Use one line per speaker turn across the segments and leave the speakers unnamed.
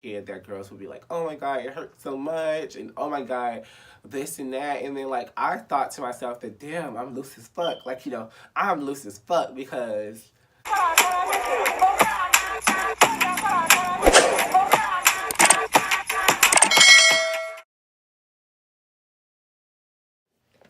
kid that girls would be like, oh my god, it hurts so much, and oh my god, this and that. And then like I thought to myself that damn, I'm loose as fuck. Like, I'm loose as fuck because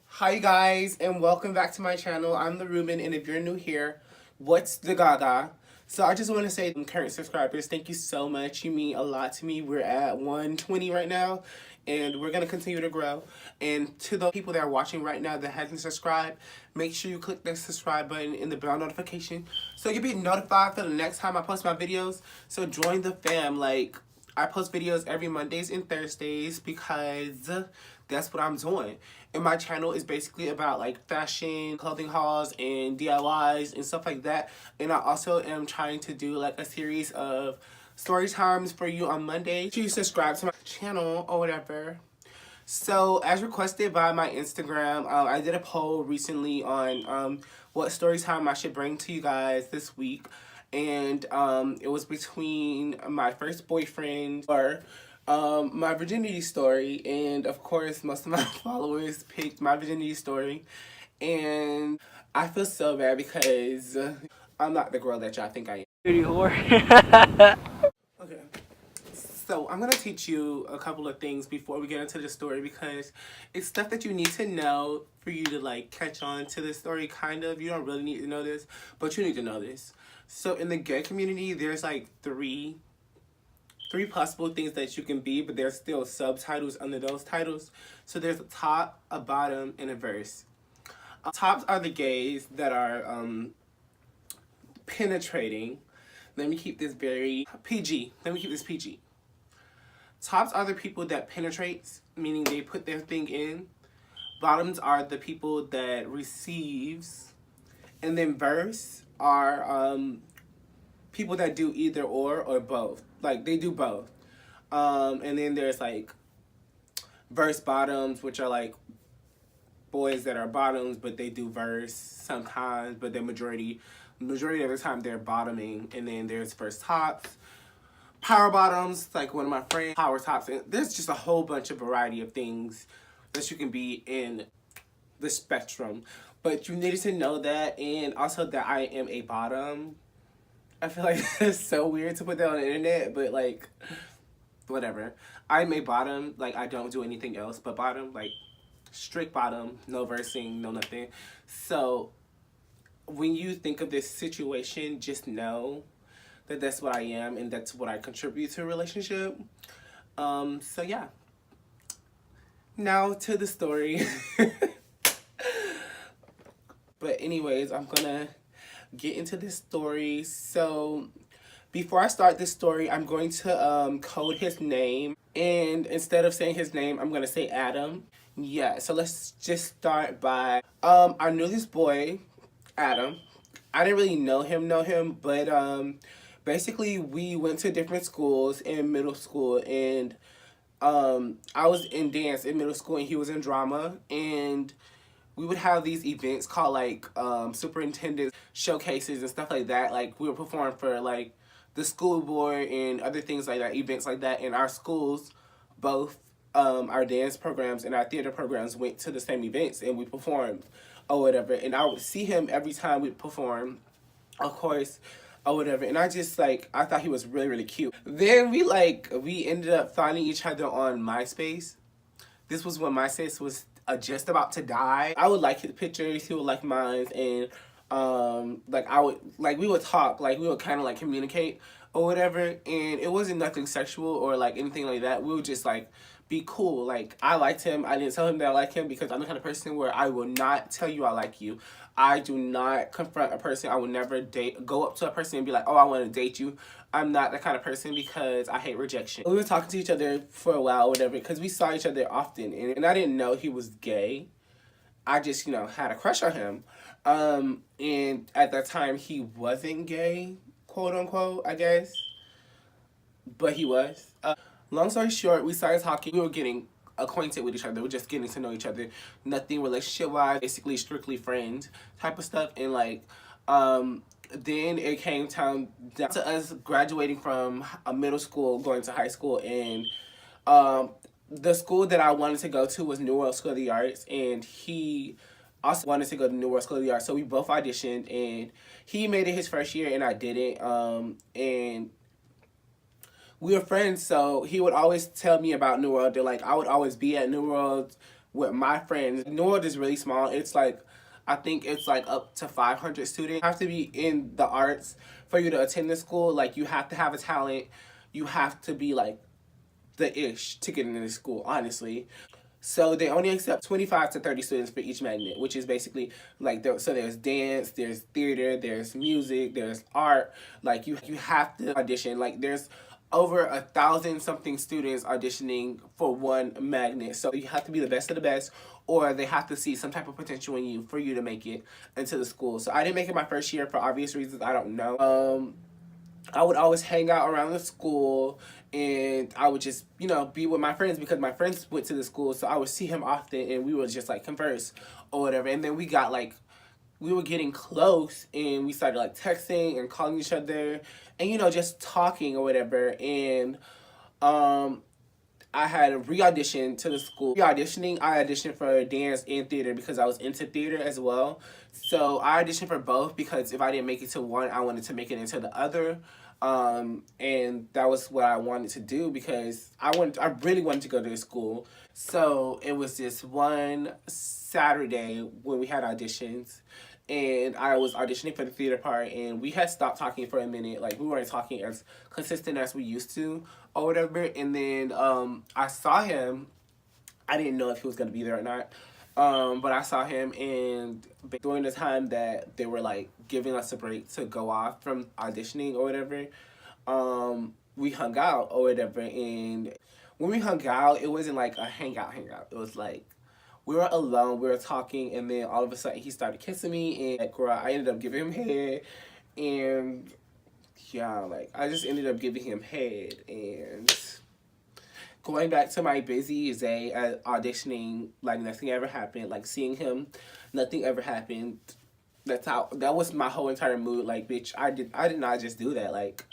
hi guys, and welcome back to my channel. I'm the Ruben, and if you're new here, what's the gaga? So I just want to say, current subscribers, thank you so much. You mean a lot to me. We're at 120 right now, and we're going to continue to grow. And to the people that are watching right now that hasn't subscribed, make sure you click the subscribe button and the bell notification so you'll be notified for the next time I post my videos. So join the fam. Like, I post videos every Mondays and Thursdays because that's what I'm doing. And my channel is basically about like fashion, clothing hauls, and DIYs and stuff like that. And I also am trying to do like a series of story times for you on Monday. Please subscribe to my channel or whatever. So as requested by my Instagram, I did a poll recently on what story time I should bring to you guys this week. And it was between my first boyfriend or my virginity story, and of course most of my followers picked my virginity story, and I feel so bad because I'm not the girl that y'all think I am.
Dirty whore.
Okay, so I'm gonna teach you a couple of things before we get into the story because it's stuff that you need to know for you to like catch on to the story. Kind of, you don't really need to know this, but you need to know this. So in the gay community, there's like three possible things that you can be, but there's still subtitles under those titles. So there's a top, a bottom, and a verse. Tops are the gays that are penetrating. Let me keep this very PG. Let me keep this PG. Tops are the people that penetrates, meaning they put their thing in. Bottoms are the people that receives. And then verse are people that do either or both. Like, they do both. And then there's, like, verse bottoms, which are, like, boys that are bottoms, but they do verse sometimes, but the majority of the time they're bottoming. And then there's verse tops. Power bottoms, like one of my friends, power tops. And there's just a whole bunch of variety of things that you can be in the spectrum. But you needed to know that, and also that I am a bottom. I feel like it's so weird to put that on the internet, but like, whatever. I'm a bottom. Like, I don't do anything else but bottom. Like, strict bottom, no versing, no nothing. So, when you think of this situation, just know that that's what I am and that's what I contribute to a relationship. So yeah. Now to the story. But anyways, I'm gonna get into this story. So before I start this story, I'm going to code his name, and instead of saying his name, I'm gonna say Adam. Yeah, so let's just start by I knew this boy, Adam. I didn't really know him, but basically we went to different schools in middle school, and I was in dance in middle school and he was in drama, and we would have these events called like superintendent showcases and stuff like that. Like, we would perform for like the school board and other things like that, events like that. And our schools, both our dance programs and our theater programs, went to the same events and we performed or whatever. And I would see him every time we perform, of course, or whatever. And I just like, I thought he was really, really cute. Then we ended up finding each other on MySpace. This was when MySpace was just about to die. I would like his pictures, he would like mine, and like we would talk, like we would kind of like communicate or whatever, and it wasn't nothing sexual or like anything like that. We would just like be cool. Like, I liked him. I didn't tell him that I like him because I'm the kind of person where I will not tell you I like you. I do not confront a person. I will never go up to a person and be like, oh, I want to date you. I'm not that kind of person because I hate rejection. We were talking to each other for a while or whatever because we saw each other often, and I didn't know he was gay. I just, had a crush on him. And at that time, he wasn't gay, quote unquote, I guess. But he was. Long story short, we started talking. We were getting acquainted with each other. We're just getting to know each other. Nothing relationship-wise, basically strictly friends type of stuff. And like, then it came down to us graduating from a middle school, going to high school, and um, the school that I wanted to go to was New World School of the Arts, and he also wanted to go to New World School of the Arts. So we both auditioned, and he made it his first year, and I didn't. And we were friends, so he would always tell me about New World. Like I would always be at New World with my friends. New World is really small. It's like I think it's like up to 500 students. You have to be in the arts for you to attend the school. Like you have to have a talent. You have to be like the ish to get into the school, honestly. So they only accept 25 to 30 students for each magnet, which is basically like so there's dance, there's theater, there's music, there's art. Like you have to audition. Like there's over 1,000 something students auditioning for one magnet. So you have to be the best of the best, or they have to see some type of potential in you for you to make it into the school. So I didn't make it my first year for obvious reasons. I don't know. I would always hang out around the school, and I would just, be with my friends because my friends went to the school, so I would see him often and we would just like converse or whatever. And then we were getting close and we started like texting and calling each other and, just talking or whatever. And um, I had re-auditioned to the school. Re-auditioning, I auditioned for dance and theater because I was into theater as well. So I auditioned for both because if I didn't make it to one, I wanted to make it into the other. And that was what I wanted to do because I really wanted to go to the school. So it was this one Saturday when we had auditions, and I was auditioning for the theater part, and we had stopped talking for a minute. Like we weren't talking as consistent as we used to, or whatever. And then I saw him. I didn't know if he was gonna be there or not. But I saw him, and during the time that they were like giving us a break to go off from auditioning or whatever, we hung out or whatever. And when we hung out, it wasn't like a hangout. It was like we were alone, we were talking, and then all of a sudden he started kissing me, and like, girl, I ended up giving him head, and yeah, like I just ended up giving him head. And going back to my busy day at auditioning, like nothing ever happened. Like seeing him, nothing ever happened. That was my whole entire mood. Like, bitch, I did not just do that. Like,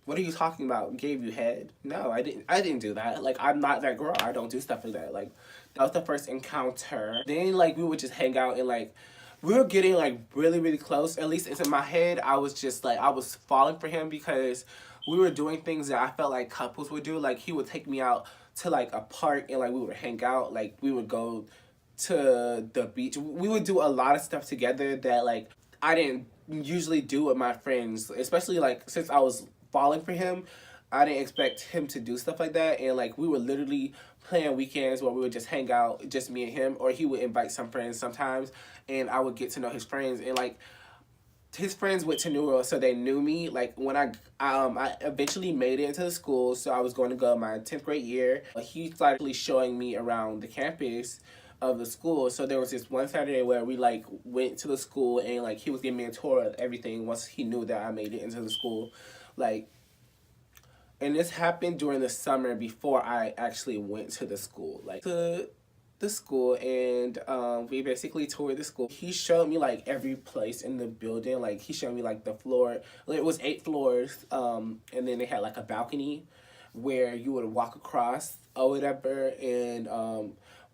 what are you talking about? Gave you head? No, I didn't do that. Like, I'm not that girl. I don't do stuff like that. Like, that was the first encounter. Then like we would just hang out, and like we were getting like really really close. At least it's in my head. I was just like I was falling for him because we were doing things that I felt like couples would do. Like he would take me out to like a park, and like we would hang out. Like we would go to the beach. We would do a lot of stuff together that like I didn't usually do with my friends, especially like since I was falling for him. I didn't expect him to do stuff like that, and like we would literally plan weekends where we would just hang out, just me and him, or he would invite some friends sometimes, and I would get to know his friends, and like his friends went to New World, so they knew me. Like when I eventually made it into the school, so I was going to go my 10th grade year. He started showing me around the campus of the school. So there was this one Saturday where we like went to the school, and like he was giving me a tour of everything once he knew that I made it into the school, like. And this happened during the summer before I actually went to the school, like to the school, and we basically toured the school. He showed me like every place in the building. Like he showed me like the floor. Like, it was 8 floors, and then they had like a balcony where you would walk across or whatever, and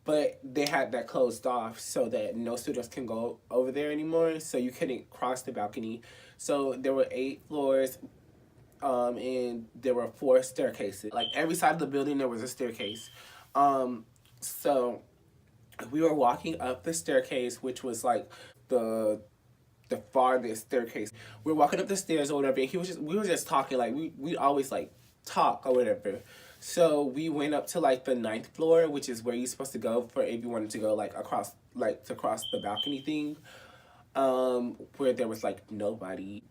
but they had that closed off so that no students can go over there anymore. So you couldn't cross the balcony. So there were 8 floors, and there were 4 staircases. Like every side of the building, there was a staircase. So we were walking up the staircase, which was like the the farthest staircase. We were walking up the stairs or whatever, and we were just talking. Like we always like talk or whatever. So we went up to like the 9th floor, which is where you're supposed to go for if you wanted to go like across, like to cross the balcony thing. Where there was like nobody.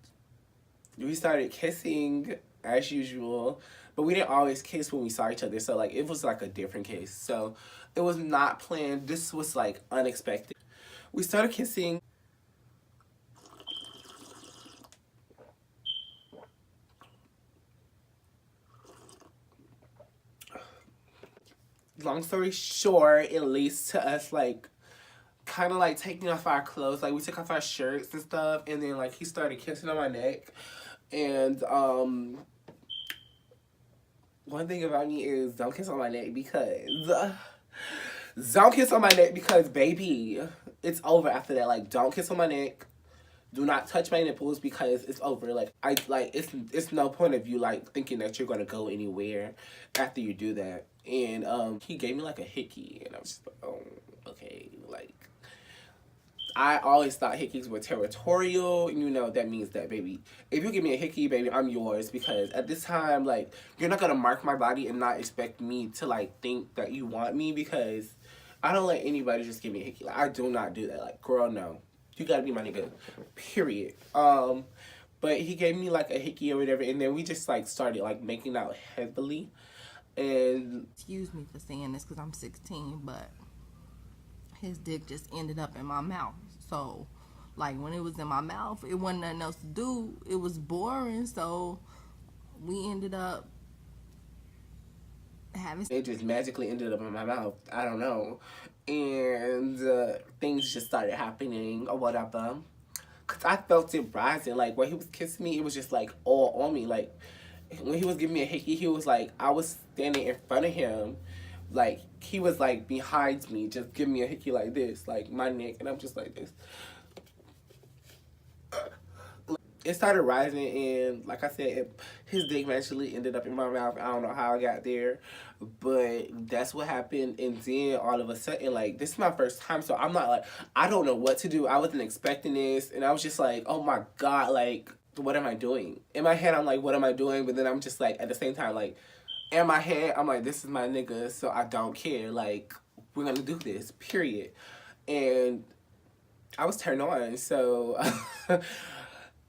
We started kissing as usual, but we didn't always kiss when we saw each other. So like it was like a different case. So it was not planned. This was like unexpected. We started kissing. Long story short, it leads to us like kind of like taking off our clothes. Like we took off our shirts and stuff, and then like he started kissing on my neck. And one thing about me is don't kiss on my neck because don't kiss on my neck because baby, it's over after that. Like don't kiss on my neck. Do not touch my nipples because it's over. Like I like it's no point of you like thinking that you're gonna go anywhere after you do that. And he gave me like a hickey, and I was just like, oh, okay. Like I always thought hickeys were territorial. You know that means that baby, if you give me a hickey, baby, I'm yours. Because at this time, like you're not gonna mark my body and not expect me to like think that you want me because I don't let anybody just give me a hickey. Like I do not do that. Like girl, no. You gotta be my nigga. Period. But he gave me like a hickey or whatever, and then we just like started like making out heavily. And
excuse me for saying this because I'm 16, but his dick just ended up in my mouth. So, like when it was in my mouth, it wasn't nothing else to do. It was boring, so we ended up having.
it just magically ended up in my mouth. I don't know, and things just started happening or whatever. Cause I felt it rising. Like when he was kissing me, it was just like all on me. Like when he was giving me a hickey, he was like I was standing in front of him, like he was like behind me, just giving me a hickey like this, like my neck, and I'm just like this. It started rising, and like I said, his dick eventually ended up in my mouth. I don't know how I got there, but that's what happened. And then all of a sudden, like this is my first time, so I'm not like I don't know what to do. I wasn't expecting this, and I was just like, oh my god, like what am I doing? In my head, I'm like, what am I doing? But then I'm just like, at the same time, like in my head, I'm like, this is my nigga, so I don't care. Like we're gonna do this, period. And I was turned on, so.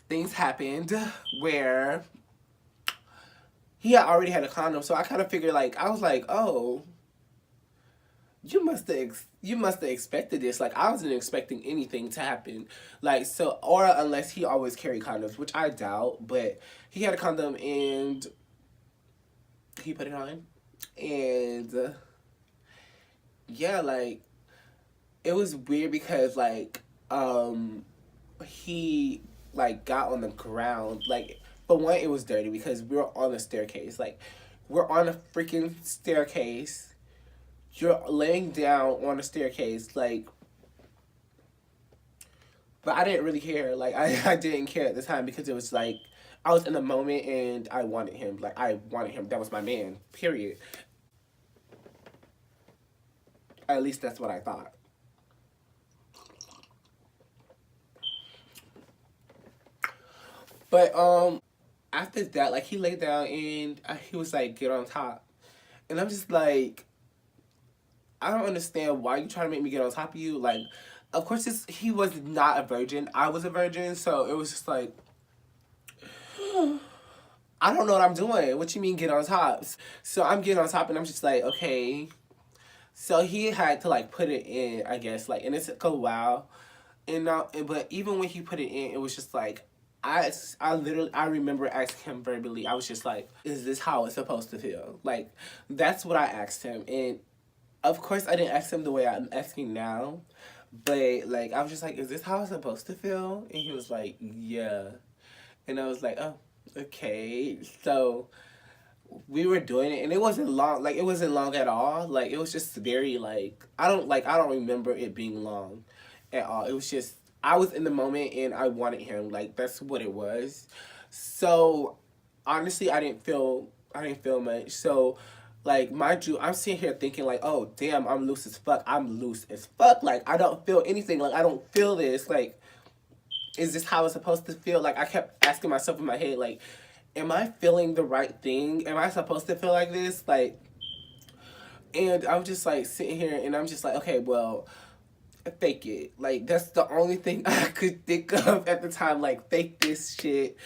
Things happened where he had already had a condom, so I kind of figured like I was like, oh, you must have expected this. Like I wasn't expecting anything to happen, like so, or unless he always carried condoms, which I doubt. But he had a condom and he put it on, and yeah, like it was weird because like he like got on the ground. Like for one, it was dirty because we were on a staircase. Like we're on a freaking staircase. You're laying down on a staircase, like. But I didn't really care. Like I didn't care at the time because it was like I was in the moment and I wanted him. Like I wanted him. That was my man. Period. At least that's what I thought. But after that, like he laid down and he was like, "Get on top," and I'm just like, I don't understand why you trying to make me get on top of you. Like, of course, he was not a virgin. I was a virgin, so it was just like, I don't know what I'm doing. What you mean get on top? So I'm getting on top, and I'm just like, okay. So he had to like put it in, I guess, like, and it took a while. And now, but even when he put it in, it was just like, I literally, I remember asking him verbally. I was just like, "Is this how it's supposed to feel?" Like, that's what I asked him, and of course, I didn't ask him the way I'm asking now, but like, I was just like, "Is this how it's supposed to feel?" And he was like, "Yeah," and I was like, "Oh, okay." So we were doing it, and it wasn't long. Like, it wasn't long at all. Like, it was just very like I don't remember it being long at all. It was just I was in the moment and I wanted him. Like that's what it was. So honestly, I didn't feel much. So like mind you, I'm sitting here thinking like, oh damn, I'm loose as fuck. I'm loose as fuck. Like I don't feel anything. Like I don't feel this. Like is this how it's supposed to feel? Like I kept asking myself in my head, like, am I feeling the right thing? Am I supposed to feel like this? Like, and I'm just like sitting here and I'm just like, okay, well, fake it. Like that's the only thing I could think of at the time. Like fake this shit.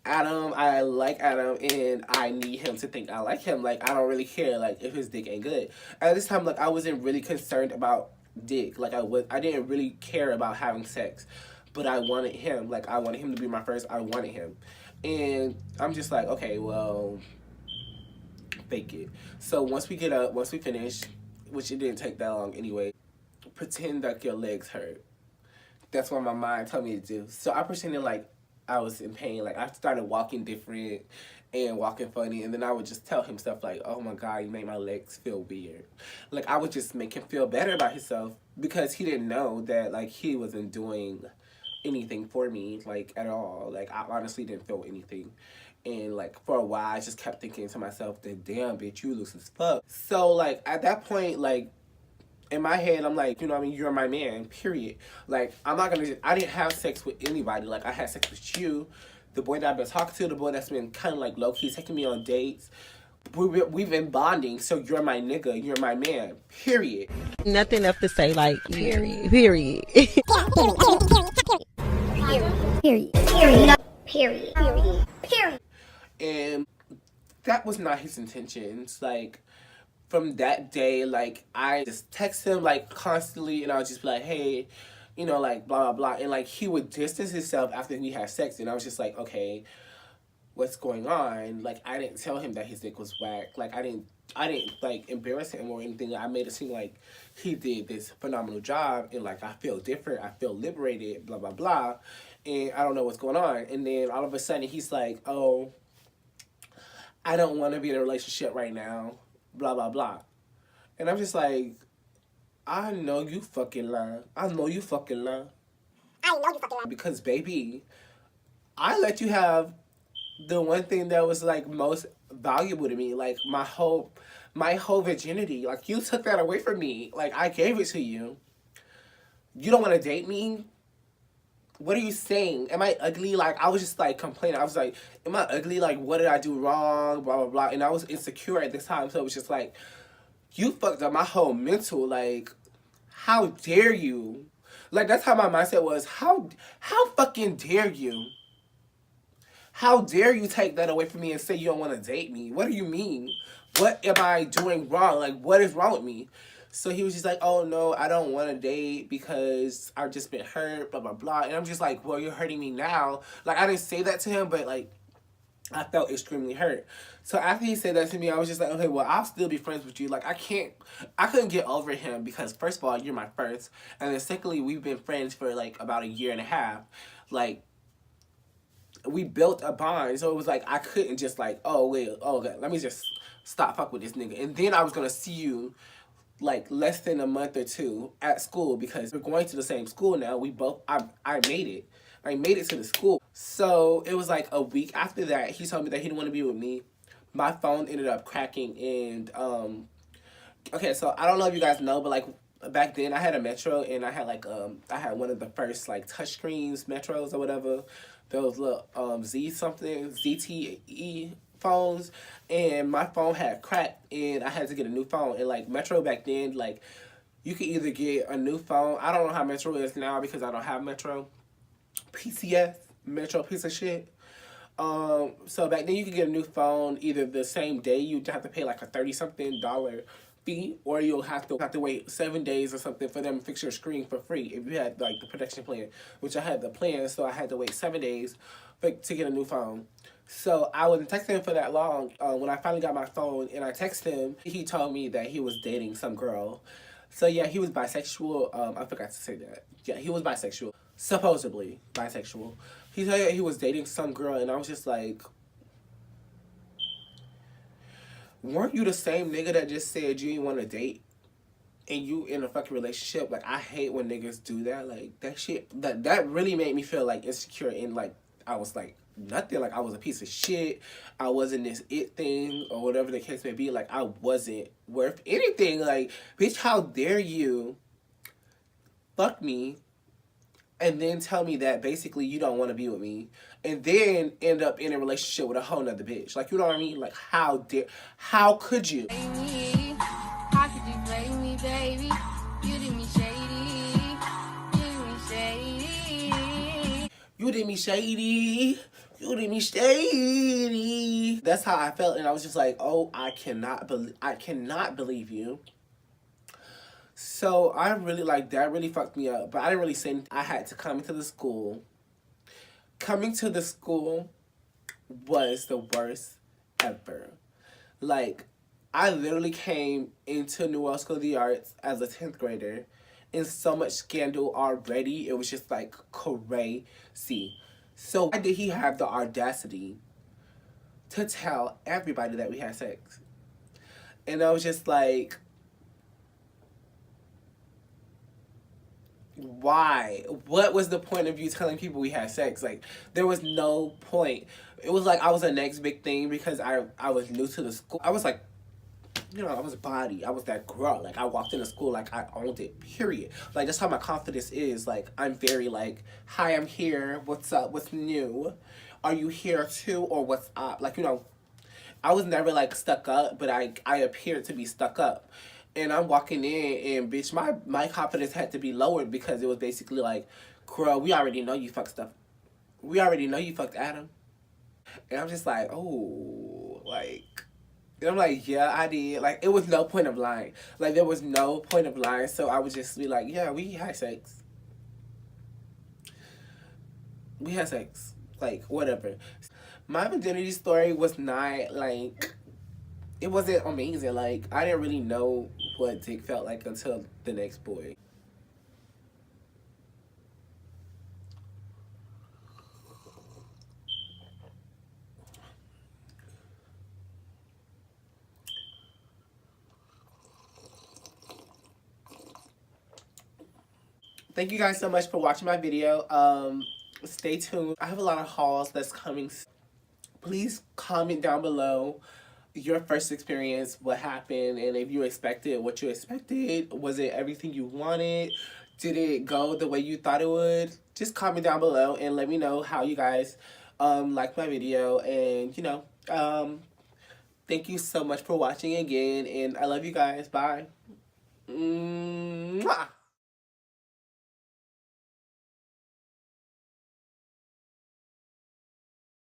Adam, I like Adam, and I need him to think I like him. Like I don't really care. Like if his dick ain't good. At this time, like I wasn't really concerned about dick. Like I didn't really care about having sex, but I wanted him. Like I wanted him to be my first. I wanted him, and I'm just like, okay, well, fake it. So once we get up, once we finish, which it didn't take that long anyway. pretend like your legs hurt. That's what my mind told me to do. So I pretended like I was in pain. Like I started walking different and walking funny, and then I would just tell him stuff like, "Oh my God, you made my legs feel weird." Like I would just make him feel better about himself because he didn't know that like he wasn't doing anything for me like at all. Like I honestly didn't feel anything. And like for a while I just kept thinking to myself that damn bitch you loose as fuck. So like at that point like in my head, I'm like, you know what I mean? You're my man, period. Like, I'm not gonna I didn't have sex with anybody. Like, I had sex with you, the boy that I've been talking to, the boy that's been kind of like low key taking me on dates. We've been bonding, so you're my nigga, you're my man, period.
Nothing else to say, like, period. Period.
Period. Period. Period. Period.
And that was not his intentions. Like, from that day, like, I just text him, like, constantly, and I would just be like, hey, you know, like, blah, blah, blah. And, like, he would distance himself after we had sex, and I was just like, okay, what's going on? Like, I didn't tell him that his dick was whack. Like, I didn't, like, embarrass him or anything. I made it seem like he did this phenomenal job, and, like, I feel different. I feel liberated, blah, blah, blah. And I don't know what's going on. And then all of a sudden, he's like, oh, I don't want to be in a relationship right now, blah, blah, blah. And I'm just like, I know you fucking lie. I know you fucking lie.
I know you fucking lie.
Because, baby, I let you have the one thing that was, like, most valuable to me. Like, my whole virginity. Like, you took that away from me. Like, I gave it to you. You don't want to date me? What are you saying? Am I ugly? Like, I was just, like, complaining. I was like, am I ugly? Like, what did I do wrong? Blah, blah, blah. And I was insecure at this time. So it was just like, you fucked up my whole mental. Like, how dare you? Like, that's how my mindset was. How fucking dare you? How dare you take that away from me and say you don't want to date me? What do you mean? What am I doing wrong? Like, what is wrong with me? So he was just like, oh, no, I don't want to date because I've just been hurt, blah, blah, blah. And I'm just like, well, you're hurting me now. Like, I didn't say that to him, but, like, I felt extremely hurt. So after he said that to me, I was just like, okay, well, I'll still be friends with you. Like, I couldn't get over him because, first of all, you're my first. And then secondly, we've been friends for, like, about a year and a half. Like, we built a bond. So it was like, I couldn't just, like, oh, wait, oh, okay, let me just stop fuck with this nigga. And then I was going to see you like less than a month or two at school because we're going to the same school now. I made it. I made it to the school. So it was like a week after that, he told me that he didn't want to be with me. My phone ended up cracking and, okay, so I don't know if you guys know, but like back then I had a Metro and I had like, I had one of the first like touchscreens Metros or whatever. Those little, ZTE phones, and my phone had cracked and I had to get a new phone. And like Metro back then, like you could either get a new phone. I don't know how Metro is now because I don't have Metro. PCS, Metro piece of shit. So back then you could get a new phone either the same day. You'd have to pay like a $30-something fee, or you'll have to wait 7 days or something for them to fix your screen for free if you had like the protection plan, which I had the plan, so I had to wait 7 days to get a new phone. So I wasn't texting him for that long. When I finally got my phone and I texted him, he told me that he was dating some girl. So yeah, he was bisexual. I forgot to say that. Yeah, he was bisexual. Supposedly bisexual. He told me that he was dating some girl, and I was just like, weren't you the same nigga that just said you didn't want to date and you in a fucking relationship? Like, I hate when niggas do that. Like, that shit, that really made me feel like insecure and like I was like nothing. Like, I was a piece of shit. I wasn't this it thing or whatever the case may be. Like, I wasn't worth anything. Like, bitch, how dare you fuck me and then tell me that basically you don't want to be with me and then end up in a relationship with a whole nother bitch. Like, you know what I mean? Like, how could you?
How could you play me, baby? You did me shady. You did me shady.
You did me shady. You did me shady. That's how I felt, and I was just like, oh, I cannot believe you. So I really, like, that really fucked me up. But I didn't really say anything. I had to come into the school. Coming to the school was the worst ever. Like, I literally came into New Orleans School of the Arts as a 10th grader. and so much scandal already. It was just like crazy. So why did he have the audacity to tell everybody that we had sex? And I was just like, why? What was the point of you telling people we had sex? Like, there was no point. It was like I was the next big thing because I was new to the school. I was like, you know, I was a body. I was that girl. Like, I walked into school like I owned it, period. Like, that's how my confidence is. Like, I'm very like, hi, I'm here. What's up? What's new? Are you here too? Or what's up? Like, you know, I was never like stuck up, but I appeared to be stuck up. And I'm walking in and bitch, my confidence had to be lowered because it was basically like, girl, we already know you fucked stuff. We already know you fucked Adam. And I'm just like, oh, like, and I'm like, yeah, I did. Like, it was no point of lying. Like, there was no point of lying. So I would just be like, yeah, we had sex. We had sex. Like, whatever. My virginity story was not, like, it wasn't amazing. Like, I didn't really know what dick felt like until the next boy. Thank you guys so much for watching my video. Stay tuned. I have a lot of hauls that's coming. Please comment down below your first experience, what happened, and if you expected what you expected. Was it everything you wanted? Did it go the way you thought it would? Just comment down below and let me know how you guys like my video. And you know, thank you so much for watching again, and I love you guys. Bye. Mwah!